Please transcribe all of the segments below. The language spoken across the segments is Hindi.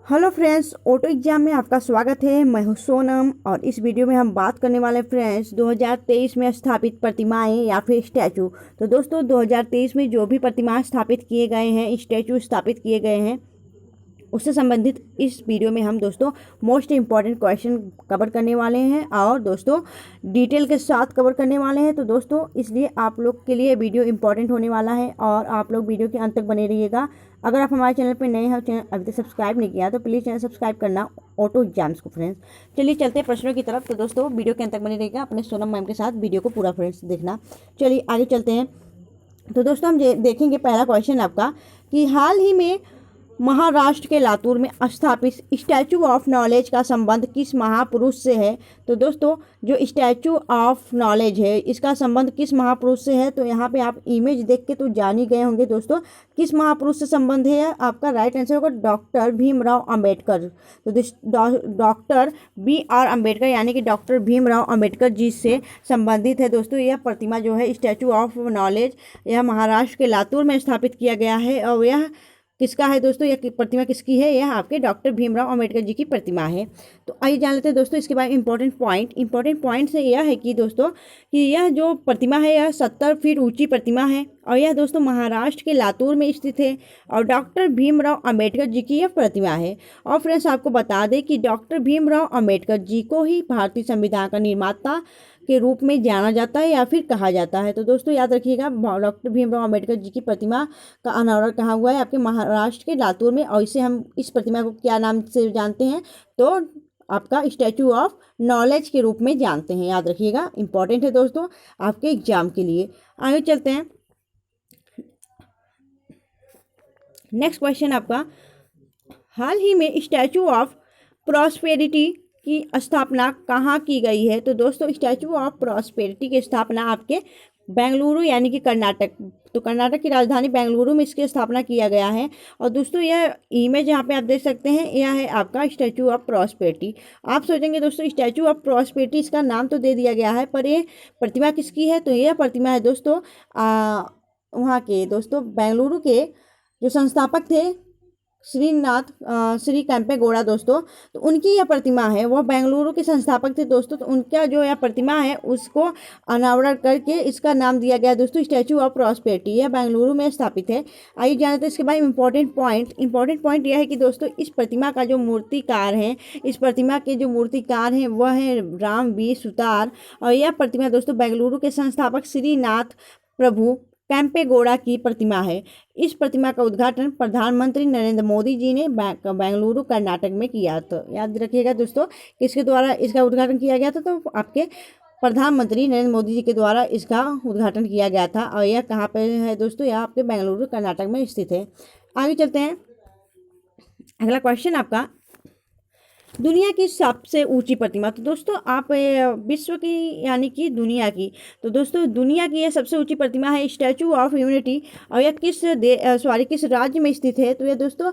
हेलो फ्रेंड्स, ऑटो एग्जाम में आपका स्वागत है। मैं हूं सोनम और इस वीडियो में हम बात करने वाले फ्रेंड्स 2023 में स्थापित प्रतिमाएं या फिर स्टैचू। तो दोस्तों 2023 में जो भी प्रतिमाएं स्थापित किए गए हैं, स्टैचू स्थापित किए गए हैं, उससे संबंधित इस वीडियो में हम दोस्तों मोस्ट इम्पॉर्टेंट क्वेश्चन कवर करने वाले हैं और दोस्तों डिटेल के साथ कवर करने वाले हैं। तो दोस्तों इसलिए आप लोग के लिए वीडियो इम्पॉर्टेंट होने वाला है और आप लोग वीडियो के अंत तक बने रहिएगा। अगर आप हमारे चैनल पर नए हैं, चैनल अभी तक सब्सक्राइब नहीं किया तो प्लीज़ चैनल सब्सक्राइब करना ऑटो एग्जाम्स को फ्रेंड्स। चलिए चलते हैं प्रश्नों की तरफ। तो दोस्तों वीडियो के अंत तक बने रहिएगा, अपने सोनम मैम के साथ वीडियो को पूरा फ्रेंड्स देखना। चलिए आगे चलते हैं। तो दोस्तों हम देखेंगे पहला क्वेश्चन आपका कि हाल ही में महाराष्ट्र के लातूर में स्थापित स्टैचू ऑफ नॉलेज का संबंध किस महापुरुष से है। तो दोस्तों जो स्टैचू ऑफ नॉलेज है इसका संबंध किस महापुरुष से है, तो यहाँ पे आप इमेज देख के तो जान ही गए होंगे दोस्तों किस महापुरुष से संबंध है। आपका राइट आंसर होगा डॉक्टर भीमराव अंबेडकर। तो डॉक्टर BR अम्बेडकर यानी कि डॉक्टर भीमराव अंबेडकर जी से संबंधित है दोस्तों। यह प्रतिमा जो है स्टैचू ऑफ नॉलेज, यह महाराष्ट्र के लातूर में स्थापित किया गया है और यह किसका है दोस्तों, यह प्रतिमा किसकी है, यह आपके डॉक्टर भीमराव अंबेडकर जी की प्रतिमा है। तो आइए जान लेते हैं दोस्तों इसके बाद इंपॉर्टेंट पॉइंट से यह है कि दोस्तों कि यह जो प्रतिमा है यह 70 फीट ऊंची प्रतिमा है और यह दोस्तों महाराष्ट्र के लातूर में स्थित है और डॉक्टर भीमराव अंबेडकर जी की यह प्रतिमा है। और फ्रेंड्स आपको बता दें कि डॉक्टर भीमराव अंबेडकर जी को ही भारतीय संविधान का निर्माता के रूप में जाना जाता है या फिर कहा जाता है। तो दोस्तों याद रखिएगा डॉक्टर भीमराव अंबेडकर जी की प्रतिमा का अनावरण कहाँ हुआ है, आपके महाराष्ट्र के लातूर में। और इसे हम इस प्रतिमा को क्या नाम से जानते हैं, तो आपका स्टैचू ऑफ नॉलेज के रूप में जानते हैं। याद रखिएगा, इंपॉर्टेंट है दोस्तों आपके एग्जाम के लिए। आगे चलते हैं। नेक्स्ट क्वेश्चन आपका, हाल ही में स्टैचू ऑफ प्रॉस्पेरिटी की स्थापना कहाँ की गई है। तो दोस्तों स्टैचू ऑफ प्रॉस्पेरिटी की स्थापना आपके बेंगलुरु यानी कि कर्नाटक, तो कर्नाटक की राजधानी बेंगलुरु में इसकी स्थापना किया गया है। और दोस्तों यह इमेज यहाँ पे आप देख सकते हैं, यह है आपका स्टैचू ऑफ प्रॉस्पेरिटी। आप सोचेंगे दोस्तों स्टैचू ऑफ प्रॉस्पेरिटी इसका नाम तो दे दिया गया है पर ये प्रतिमा किसकी है, तो यह प्रतिमा है दोस्तों वहाँ के दोस्तों बेंगलुरु के जो संस्थापक थे श्री केम्पेगौड़ा दोस्तों, तो उनकी यह प्रतिमा है। वह बेंगलुरु के संस्थापक थे दोस्तों, तो उनका जो यह प्रतिमा है उसको अनावरण करके इसका नाम दिया गया दोस्तों स्टैचू ऑफ प्रॉस्पेरिटी। यह बेंगलुरु में स्थापित है। आइए जानते हैं इसके बाद इंपॉर्टेंट पॉइंट यह है कि दोस्तों इस प्रतिमा का जो मूर्तिकार है, इस प्रतिमा के जो मूर्तिकार हैं वह है राम V सुतार और यह प्रतिमा दोस्तों बेंगलुरु के संस्थापक श्रीनाथ प्रभु केम्पेगौड़ा की प्रतिमा है। इस प्रतिमा का उद्घाटन प्रधानमंत्री नरेंद्र मोदी जी ने बेंगलुरु कर्नाटक में किया। तो याद रखिएगा दोस्तों किसके द्वारा इसका उद्घाटन किया गया था, तो आपके प्रधानमंत्री नरेंद्र मोदी जी के द्वारा इसका उद्घाटन किया गया था। और यह कहाँ पे है दोस्तों, यह आपके बेंगलुरु कर्नाटक में स्थित है। आगे चलते हैं। अगला क्वेश्चन आपका, दुनिया की सबसे ऊंची प्रतिमा। तो दोस्तों आप विश्व की यानी कि दुनिया की, तो दोस्तों दुनिया की यह सबसे ऊंची प्रतिमा है स्टैचू ऑफ यूनिटी और यह किस राज्य में स्थित है, तो यह दोस्तों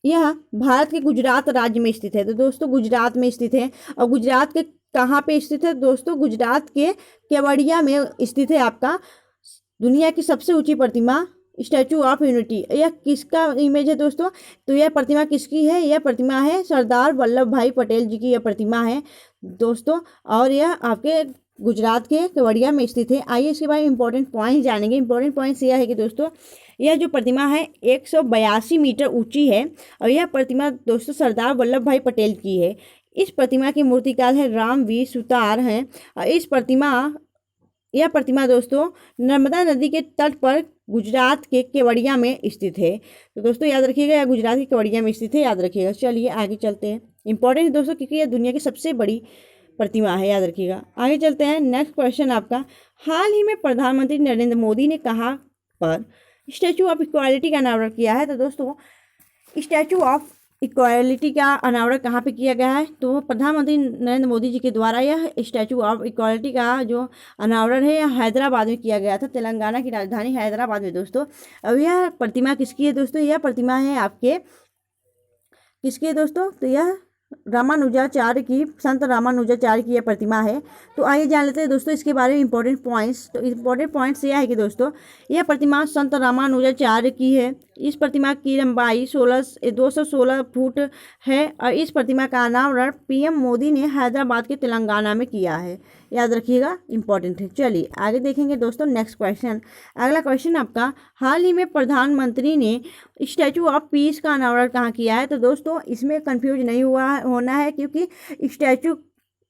यह भारत के गुजरात राज्य में स्थित है। तो दोस्तों गुजरात में स्थित है और गुजरात के कहाँ पे स्थित है दोस्तों, गुजरात के केवड़िया में स्थित है आपका दुनिया की सबसे ऊंची प्रतिमा स्टैचू ऑफ यूनिटी। यह किसका इमेज है दोस्तों, तो यह प्रतिमा किसकी है, यह प्रतिमा है सरदार वल्लभ भाई पटेल जी की यह प्रतिमा है दोस्तों और यह आपके गुजरात के केवड़िया में स्थित है। आइए इसके बाद इंपॉर्टेंट पॉइंट जानेंगे। इंपॉर्टेंट पॉइंट्स यह है कि दोस्तों यह जो प्रतिमा है 182 मीटर ऊंची है और यह प्रतिमा दोस्तों सरदार वल्लभ भाई पटेल की है। इस प्रतिमा के मूर्तिकार है राम V सुतार हैं और यह प्रतिमा दोस्तों नर्मदा नदी के तट पर गुजरात के केवड़िया में स्थित है। तो दोस्तों याद रखिएगा यह गुजरात के केवड़िया में स्थित है, याद रखिएगा। चलिए आगे चलते हैं। इंपॉर्टेंट है दोस्तों क्योंकि यह दुनिया की सबसे बड़ी प्रतिमा है, याद रखिएगा। आगे चलते हैं। नेक्स्ट क्वेश्चन आपका, हाल ही में प्रधानमंत्री नरेंद्र मोदी ने कहाँ पर स्टैचू ऑफ इक्वालिटी का अनावरण किया है। तो दोस्तों स्टैचू ऑफ इक्वालिटी का अनावरण कहाँ पे किया गया है, तो प्रधानमंत्री नरेंद्र मोदी जी के द्वारा यह स्टैचू ऑफ इक्वालिटी का जो अनावरण है यह हैदराबाद में किया गया था, तेलंगाना की राजधानी हैदराबाद में दोस्तों। अब यह प्रतिमा किसकी है दोस्तों, यह प्रतिमा है आपके किसकी है दोस्तों, तो यह संत रामानुजाचार्य की यह प्रतिमा है। तो आइए जान लेते हैं दोस्तों इसके बारे में इंपॉर्टेंट पॉइंट्स। तो इंपॉर्टेंट पॉइंट्स यह है कि दोस्तों यह प्रतिमा संत रामानुजाचार्य की है इस प्रतिमा की लंबाई 216 फुट है और इस प्रतिमा का अनावरण पीएम मोदी ने हैदराबाद के तेलंगाना में किया है। याद रखिएगा, इंपॉर्टेंट है। चलिए आगे देखेंगे दोस्तों नेक्स्ट क्वेश्चन। अगला क्वेश्चन आपका, हाल ही में प्रधानमंत्री ने स्टैचू ऑफ पीस का अनावरण कहाँ किया है? तो दोस्तों इसमें कंफ्यूज नहीं होना है, क्योंकि स्टैचू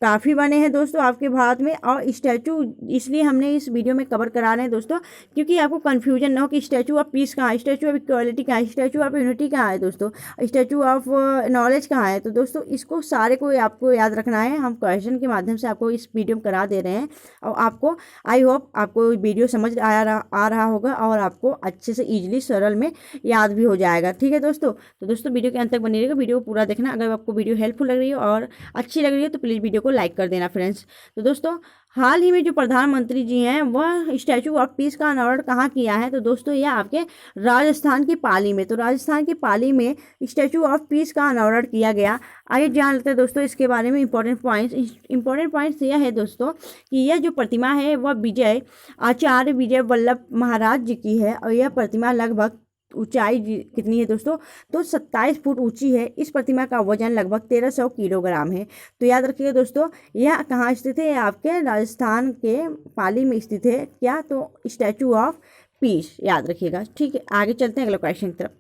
काफ़ी बने हैं दोस्तों आपके भारत में, और स्टैचू इसलिए हमने इस वीडियो में कवर करा रहे हैं दोस्तों, क्योंकि आपको कन्फ्यूजन ना हो कि स्टैचू ऑफ पीस कहाँ है, स्टैचू ऑफ इक्वालिटी कहाँ है, स्टैचू ऑफ यूनिटी कहाँ है दोस्तों, स्टैचू ऑफ नॉलेज कहाँ है। तो दोस्तों इसको सारे को आपको याद रखना है। हम क्वेश्चन के माध्यम से आपको इस वीडियो में करा दे रहे हैं, और आपको आई होप आपको वीडियो समझ आ रहा होगा और आपको अच्छे से ईजिली सरल में याद भी हो जाएगा। ठीक है दोस्तों, तो दोस्तों वीडियो के अंत तक बने रहेगा, वीडियो को पूरा देखना। अगर आपको वीडियो हेल्पफुल लग रही है और अच्छी लग रही है तो प्लीज़ वीडियो को लाइक कर देना फ्रेंड्स। तो दोस्तों हाल ही में जो प्रधानमंत्री जी हैं वह स्टैचू ऑफ पीस का अनावरण कहाँ किया है? तो दोस्तों यह आपके राजस्थान की पाली में, तो राजस्थान की पाली में स्टैचू ऑफ पीस का अनावरण किया गया। आइए जान लेते हैं दोस्तों इसके बारे में इंपॉर्टेंट पॉइंट्स यह है दोस्तों कि यह जो प्रतिमा है वह आचार्य विजय वल्लभ महाराज जी की है, और यह प्रतिमा लगभग ऊंचाई कितनी है दोस्तों? तो 27 फुट ऊंची है। इस प्रतिमा का वजन लगभग 1300 किलोग्राम है। तो याद रखिएगा दोस्तों, यह कहाँ स्थित है? आपके राजस्थान के पाली में स्थित है। क्या? तो स्टैचू ऑफ पीस, याद रखिएगा। ठीक है, आगे चलते हैं अगले क्वेश्चन की तरफ।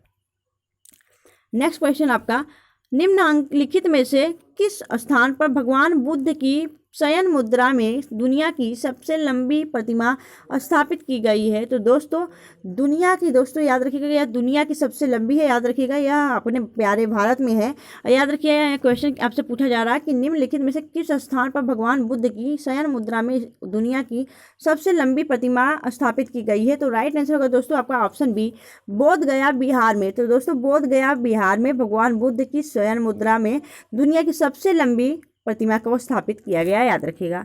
नेक्स्ट क्वेश्चन आपका, निम्नलिखित में से किस स्थान पर भगवान बुद्ध की शयन मुद्रा में दुनिया की सबसे लंबी प्रतिमा स्थापित की गई है? तो दोस्तों दुनिया की, दोस्तों याद रखिएगा, यह दुनिया की सबसे लंबी है। याद रखिएगा, यह अपने प्यारे भारत में है। याद रखिएगा, क्वेश्चन आपसे पूछा जा रहा है कि निम्नलिखित में से किस स्थान पर भगवान बुद्ध की शयन मुद्रा में दुनिया की सबसे लंबी प्रतिमा स्थापित की गई है? तो राइट आंसर होगा दोस्तों आपका ऑप्शन बी, बोध गया बिहार में। तो दोस्तों बोध गया बिहार में भगवान बुद्ध की शयन मुद्रा में दुनिया की सबसे लंबी प्रतिमा को स्थापित किया गया। याद रखिएगा।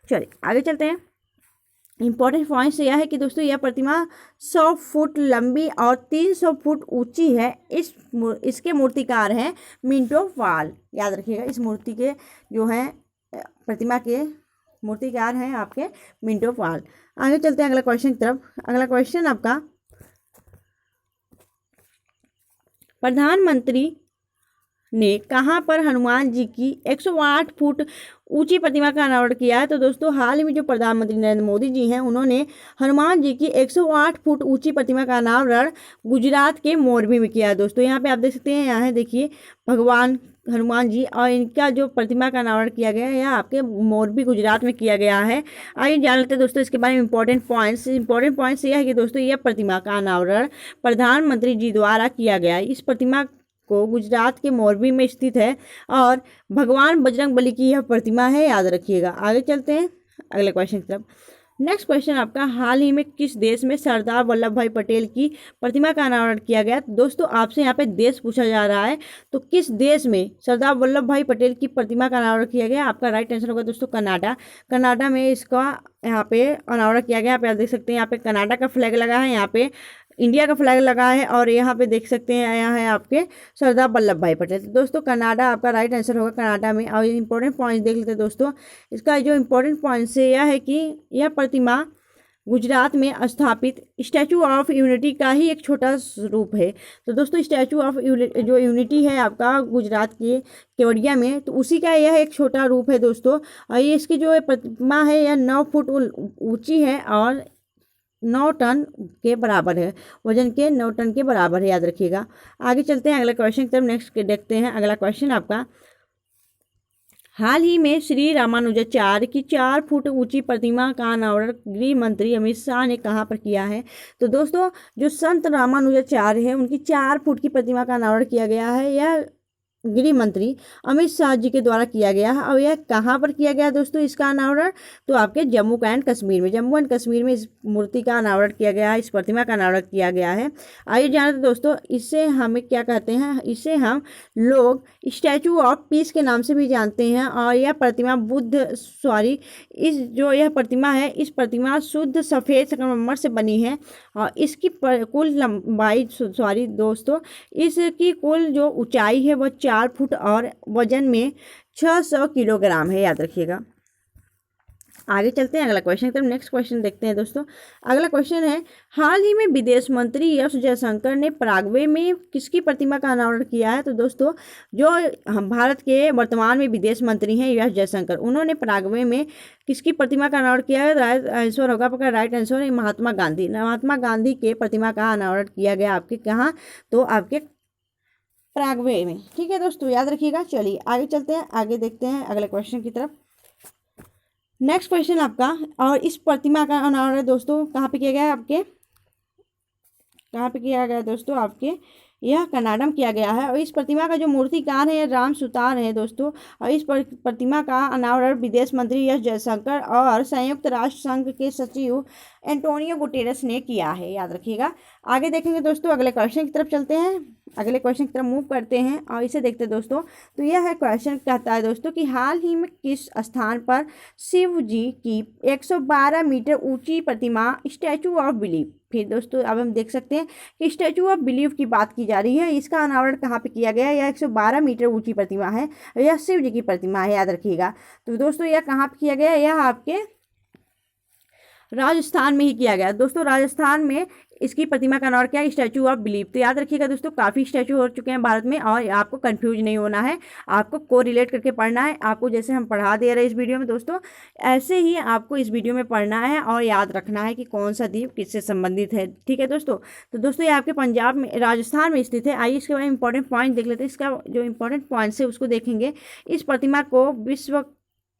चलिए आगे चलते हैं। इंपॉर्टेंट पॉइंट्स यह है कि दोस्तों यह प्रतिमा 100 फुट लंबी और 300 फुट ऊंची है। इसके मूर्तिकार हैं मिंटो पाल। याद रखिएगा, इस मूर्ति के जो हैं प्रतिमा के मूर्तिकार हैं आपके मिंटो पाल। आगे चलते हैं अगला क्वेश्चन की तरफ। अगला क्वेश्चन आपका, प्रधानमंत्री ने कहाँ पर हनुमान जी की 108 फुट ऊंची प्रतिमा का अनावरण किया है? तो दोस्तों हाल ही में जो प्रधानमंत्री नरेंद्र मोदी जी हैं उन्होंने हनुमान जी की 108 फुट ऊंची प्रतिमा का अनावरण गुजरात के मोरबी में किया है। दोस्तों यहाँ पे आप देख सकते हैं, यहाँ है देखिए भगवान हनुमान जी, और इनका जो प्रतिमा का अनावरण किया गया है यह आपके मोरबी गुजरात में किया गया है। आइए जान लेते हैं दोस्तों इसके बारे में इंपॉर्टेंट पॉइंट्स यह है कि दोस्तों यह प्रतिमा का अनावरण प्रधानमंत्री जी द्वारा किया गया है। इस प्रतिमा को गुजरात के मोरबी में स्थित है और भगवान बजरंगबली की यह प्रतिमा है। याद रखिएगा। आगे चलते हैं अगले क्वेश्चन की तरफ। नेक्स्ट क्वेश्चन आपका, हाल ही में किस देश में सरदार वल्लभ भाई पटेल की प्रतिमा का अनावरण किया गया? दोस्तों आपसे यहाँ पे देश पूछा जा रहा है, तो किस देश में सरदार वल्लभ भाई पटेल की प्रतिमा का अनावरण किया गया? आपका राइट आंसर होगा दोस्तों कनाडा। कनाडा में इसका यहाँ पे अनावरण किया गया। आप देख सकते हैं यहाँ पे कनाडा का फ्लैग लगा है, यहाँ पे इंडिया का फ्लैग लगा है, और यहाँ पे देख सकते हैं यहाँ है आपके सरदार वल्लभ भाई पटेल। तो दोस्तों कनाडा आपका राइट आंसर होगा, कनाडा में। और इंपॉर्टेंट पॉइंट्स देख लेते हैं दोस्तों। इसका जो इंपॉर्टेंट पॉइंट्स है यह है कि यह प्रतिमा गुजरात में स्थापित स्टैचू ऑफ यूनिटी का ही एक छोटा रूप है। तो दोस्तों स्टैचू ऑफ जो यूनिटी है आपका गुजरात के केवड़िया में, तो उसी का यह एक छोटा रूप है दोस्तों। और ये इसकी जो प्रतिमा है यह 9 फुट ऊंची है और 9 टन के बराबर है, वजन के 9 टन के बराबर है। याद रखिएगा। आगे चलते हैं अगला क्वेश्चन की तरफ। नेक्स्ट देखते हैं अगला क्वेश्चन आपका, हाल ही में श्री रामानुजाचार्य की 4 फुट ऊंची प्रतिमा का अनावरण गृह मंत्री अमित शाह ने कहाँ पर किया है? तो दोस्तों जो संत रामानुजाचार्य है उनकी 4 फुट की प्रतिमा का अनावरण किया गया है। यह गृह मंत्री अमित शाह जी के द्वारा किया गया है। और यह कहाँ पर किया गया दोस्तों इसका अनावरण? तो आपके जम्मू एंड कश्मीर में इस मूर्ति का अनावरण किया गया है, इस प्रतिमा का अनावरण किया गया है। आइए जानते हैं दोस्तों इससे हमें क्या कहते हैं। इसे हम लोग स्टैचू ऑफ पीस के नाम से भी जानते हैं। और यह प्रतिमा यह प्रतिमा है, इस प्रतिमा शुद्ध सफ़ेद संगमरमर से बनी है। और इसकी कुल लंबाई दोस्तों इसकी कुल जो ऊंचाई है वह 4 फुट और वजन में 600 किलोग्राम है। याद रखिएगा। आगे चलते हैं अगला क्वेश्चन की तरफ। नेक्स्ट क्वेश्चन देखते हैं दोस्तों। अगला क्वेश्चन है, हाल ही में विदेश मंत्री एस जयशंकर ने पराग्वे में किसकी प्रतिमा का अनावरण किया है? तो दोस्तों जो हम भारत के वर्तमान में विदेश मंत्री हैं एस जयशंकर, उन्होंने पराग्वे में किसकी प्रतिमा का अनावरण किया है? राइट आंसर होगा आपका, राइट आंसर है महात्मा गांधी। महात्मा गांधी के प्रतिमा का अनावरण किया गया आपके कहाँ? तो आपके पराग्वे में। ठीक है दोस्तों, याद रखिएगा। चलिए आगे चलते हैं, आगे देखते हैं अगले क्वेश्चन की तरफ। नेक्स्ट क्वेश्चन आपका, और इस प्रतिमा का अनावरण दोस्तों कहाँ पे किया गया है? आपके कहाँ पे किया गया दोस्तों? आपके यह कनाडा में किया गया है। और इस प्रतिमा का जो मूर्तिकार है राम सुतार है दोस्तों। और इस प्रतिमा का अनावरण विदेश मंत्री एस जयशंकर और संयुक्त राष्ट्र संघ के सचिव एंटोनियो गुटेरेस ने किया है, याद रखिएगा। आगे देखेंगे दोस्तों, अगले क्वेश्चन की तरफ चलते हैं, अगले क्वेश्चन की तरफ मूव करते हैं और इसे देखते हैं दोस्तों। तो यह है क्वेश्चन, कहता है दोस्तों कि हाल ही में किस स्थान पर शिव जी की 112 मीटर ऊंची प्रतिमा स्टैचू ऑफ बिलीफ, फिर दोस्तों अब हम देख सकते हैं कि स्टैचू ऑफ बिलीफ की बात की जा रही है। इसका अनावरण कहाँ पे किया गया है? यह 112 मीटर ऊंची प्रतिमा है, यह शिव जी की प्रतिमा है, याद रखिएगा। तो दोस्तों यह कहाँ पे किया गया है? यह आपके राजस्थान में ही किया गया दोस्तों। राजस्थान में इसकी प्रतिमा का नाम क्या है? Statue of belief. तो याद रखिएगा दोस्तों, काफ़ी स्टैचू हो चुके हैं भारत में और आपको कंफ्यूज नहीं होना है, आपको को रिलेट करके पढ़ना है। आपको जैसे हम पढ़ा दे रहे हैं इस वीडियो में दोस्तों, ऐसे ही आपको इस वीडियो में पढ़ना है और याद रखना है कि कौन सा द्वीप किससे संबंधित है। ठीक है दोस्तों। तो दोस्तों ये आपके पंजाब में, राजस्थान में स्थित है। आइए इसके बारे में इंपॉर्टेंट पॉइंट देख लेते हैं। इसका जो इंपॉर्टेंट पॉइंट्स है उसको देखेंगे। इस प्रतिमा को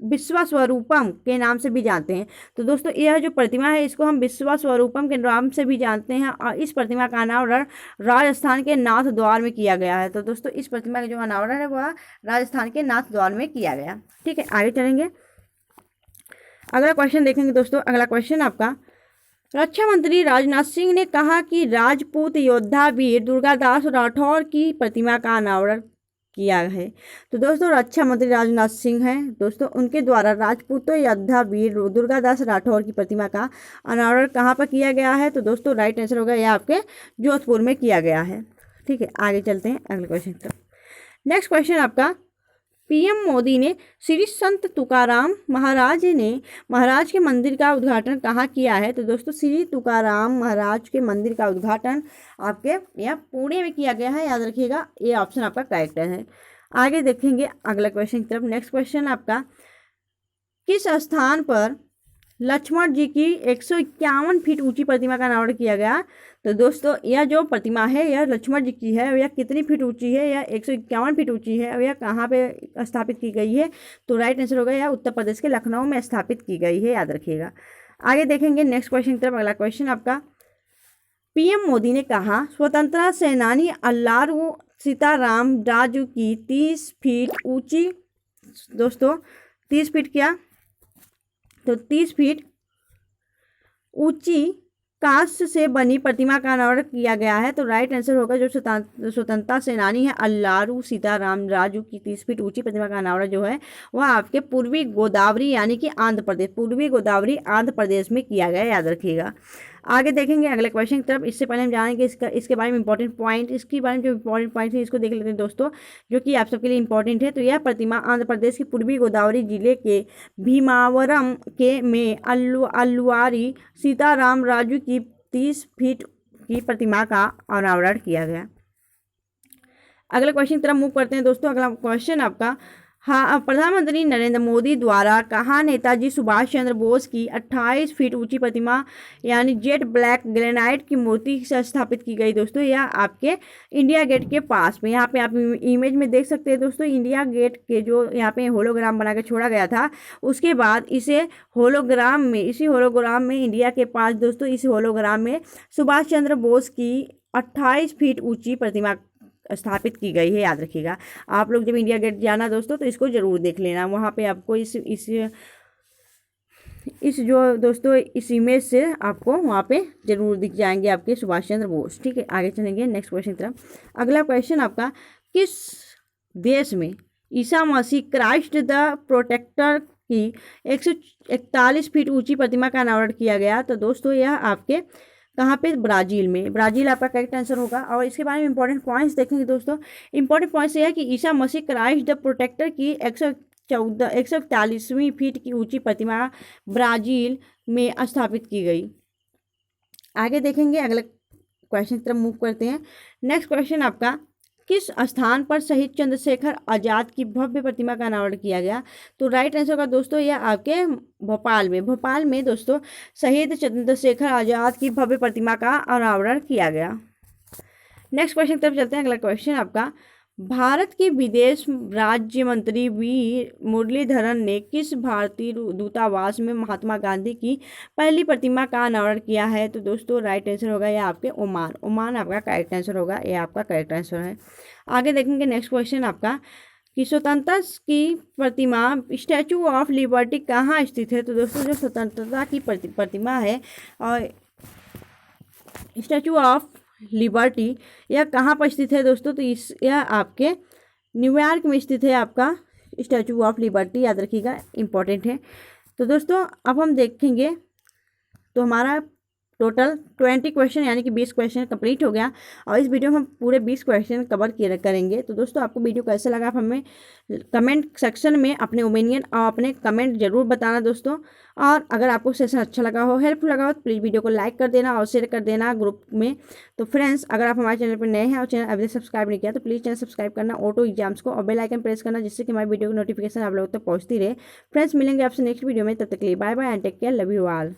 विश्वस्वरूपम के नाम से भी जानते हैं। तो दोस्तों यह जो प्रतिमा है इसको हम विश्वस्वरूपम के नाम से भी जानते हैं और इस प्रतिमा का अनावरण राजस्थान के नाथ द्वार में किया गया है। तो दोस्तों इस प्रतिमा का जो अनावरण है वह राजस्थान के नाथ द्वार में किया गया। ठीक है, आगे चलेंगे, अगला क्वेश्चन देखेंगे दोस्तों। अगला क्वेश्चन आपका, रक्षा मंत्री राजनाथ सिंह ने कहा कि राजपूत योद्धा वीर दुर्गादास राठौर की प्रतिमा का अनावरण किया है। तो दोस्तों रक्षा मंत्री राजनाथ सिंह हैं दोस्तों, उनके द्वारा राजपूत योद्धा वीर दुर्गादास राठौर की प्रतिमा का अनावरण कहाँ पर किया गया है? तो दोस्तों राइट आंसर होगा यह आपके जोधपुर में किया गया है। ठीक है, आगे चलते हैं अगले क्वेश्चन पर। नेक्स्ट क्वेश्चन आपका, पीएम मोदी ने श्री संत तुकाराम महाराज के मंदिर का उद्घाटन कहाँ किया है? तो दोस्तों श्री तुकाराम महाराज के मंदिर का उद्घाटन आपके यह पुणे में किया गया है, याद रखिएगा। ये ऑप्शन आपका करेक्ट है। आगे देखेंगे अगला क्वेश्चन की तरफ। नेक्स्ट क्वेश्चन आपका, किस स्थान पर लक्ष्मण जी की 151 फीट ऊंची प्रतिमा का अनावरण किया गया? तो दोस्तों यह जो प्रतिमा है यह लक्ष्मण जी की है। यह कितनी फीट ऊंची है? यह 151 फीट ऊंची है। और यह कहाँ पे स्थापित की गई है? तो राइट आंसर होगा यह उत्तर प्रदेश के लखनऊ में स्थापित की गई है, याद रखिएगा। आगे देखेंगे नेक्स्ट क्वेश्चन की तरफ। अगला क्वेश्चन आपका, पीएम मोदी ने कहा स्वतंत्रता सेनानी अल्लारू सीताराम राजू की 30 फीट ऊंची, दोस्तों 30 फीट क्या? तो 30 फीट ऊंची कांस्य से बनी प्रतिमा का अनावरण किया गया है। तो राइट आंसर होगा जो स्वतंत्रता सेनानी है अल्लारू सीताराम राजू की 30 फीट ऊंची प्रतिमा का अनावरण जो है वह आपके पूर्वी गोदावरी यानी कि आंध्र प्रदेश, पूर्वी गोदावरी आंध्र प्रदेश में किया गया, याद रखिएगा। आगे देखेंगे अगले क्वेश्चन की तरफ। इससे पहले हम जानेंगे इसके बारे में इंपॉर्टेंट पॉइंट, इसके बारे में जो इंपॉर्टेंट पॉइंट है इसको देख लेते हैं दोस्तों, जो कि आप सबके लिए इंपॉर्टेंट है। तो यह प्रतिमा आंध्र प्रदेश के पूर्वी गोदावरी जिले के भीमावरम के में अल्लुवारी सीताराम राजू की 30 फीट की प्रतिमा का अनावरण किया गया। अगले क्वेश्चन की तरफ मूव करते हैं दोस्तों। अगला क्वेश्चन आपका, हाँ, प्रधानमंत्री नरेंद्र मोदी द्वारा कहाँ नेताजी सुभाष चंद्र बोस की 28 फीट ऊंची प्रतिमा यानी जेट ब्लैक ग्रेनाइट की मूर्ति से स्थापित की गई? दोस्तों यह आपके इंडिया गेट के पास में, यहाँ पे आप इमेज में देख सकते हैं दोस्तों, इंडिया गेट के जो यहाँ पे होलोग्राम बना के छोड़ा गया था, उसके बाद इसी होलोग्राम में इंडिया के पास दोस्तों, इस होलोग्राम में सुभाष चंद्र बोस की 28 फीट ऊँची प्रतिमा स्थापित की गई है, याद रखिएगा। आप लोग जब इंडिया गेट जाना दोस्तों तो इसको जरूर देख लेना, वहाँ पे आपको इस जो दोस्तों इस इमेज से आपको वहाँ पे जरूर दिख जाएंगे आपके सुभाष चंद्र बोस। ठीक है, आगे चलेंगे नेक्स्ट क्वेश्चन की तरफ। अगला क्वेश्चन आपका, किस देश में Isa Masih Christ the protector की 141 फीट ऊंची प्रतिमा का अनावरण किया गया? तो दोस्तों यह आपके कहाँ पे? ब्राज़ील में। ब्राज़ील आपका करेक्ट आंसर होगा। और इसके बारे में इंपॉर्टेंट पॉइंट्स देखेंगे दोस्तों। इंपॉर्टेंट पॉइंट्स ये है कि Isa Masih Christ the protector की 141वीं फीट की ऊंची प्रतिमा ब्राज़ील में स्थापित की गई। आगे देखेंगे, अगले क्वेश्चन की तरफ मूव करते हैं। नेक्स्ट क्वेश्चन आपका, किस स्थान पर शहीद चंद्रशेखर आज़ाद की भव्य प्रतिमा का अनावरण किया गया? तो राइट आंसर होगा दोस्तों यह आपके भोपाल में दोस्तों शहीद चंद्रशेखर आज़ाद की भव्य प्रतिमा का अनावरण किया गया। नेक्स्ट क्वेश्चन की तरफ चलते हैं। अगला क्वेश्चन आपका, भारत के विदेश राज्य मंत्री वी मुरलीधरन ने किस भारतीय दूतावास में महात्मा गांधी की पहली प्रतिमा का अनावरण किया है? तो दोस्तों राइट आंसर होगा यह आपके ओमान आपका करेक्ट आंसर होगा, यह आपका करेक्ट आंसर है। आगे देखेंगे नेक्स्ट क्वेश्चन आपका, कि स्वतंत्रता की प्रतिमा स्टैचू ऑफ लिबर्टी कहाँ स्थित है? तो दोस्तों जो स्वतंत्रता की प्रतिमा है और स्टैचू ऑफ लिबर्टी यह कहाँ पर स्थित है दोस्तों? तो यह आपके न्यूयॉर्क में स्थित है आपका स्टैचू ऑफ लिबर्टी, याद रखिएगा, इंपॉर्टेंट है। तो दोस्तों अब हम देखेंगे, तो हमारा टोटल 20 क्वेश्चन यानी कि 20 क्वेश्चन कंप्लीट हो गया और इस वीडियो में हम पूरे 20 क्वेश्चन कवर करेंगे। तो दोस्तों आपको वीडियो कैसा लगा आप हमें कमेंट सेक्शन में अपने ओपिनियन और अपने कमेंट जरूर बताना दोस्तों। और अगर आपको सेशन अच्छा लगा हो, हेल्पफुल लगा हो, तो प्लीज़ वीडियो को लाइक कर देना और शेयर कर देना ग्रुप में। तो फ्रेंड्स अगर आप हमारे चैनल पर नए हैं और चैनल अभी तक सब्सक्राइब नहीं किया तो प्लीज़ चैनल सब्सक्राइब करना, ऑटो एग्जाम्स को, और बेल आइकन प्रेस करना, जिससे कि हमारी वीडियो की नोटिफिकेशन आप लोगों तक पहुँचती रहे। फ्रेंड्स मिलेंगे आपसे नेक्स्ट वीडियो में, तब तक के लिए bye bye and take care, love you all.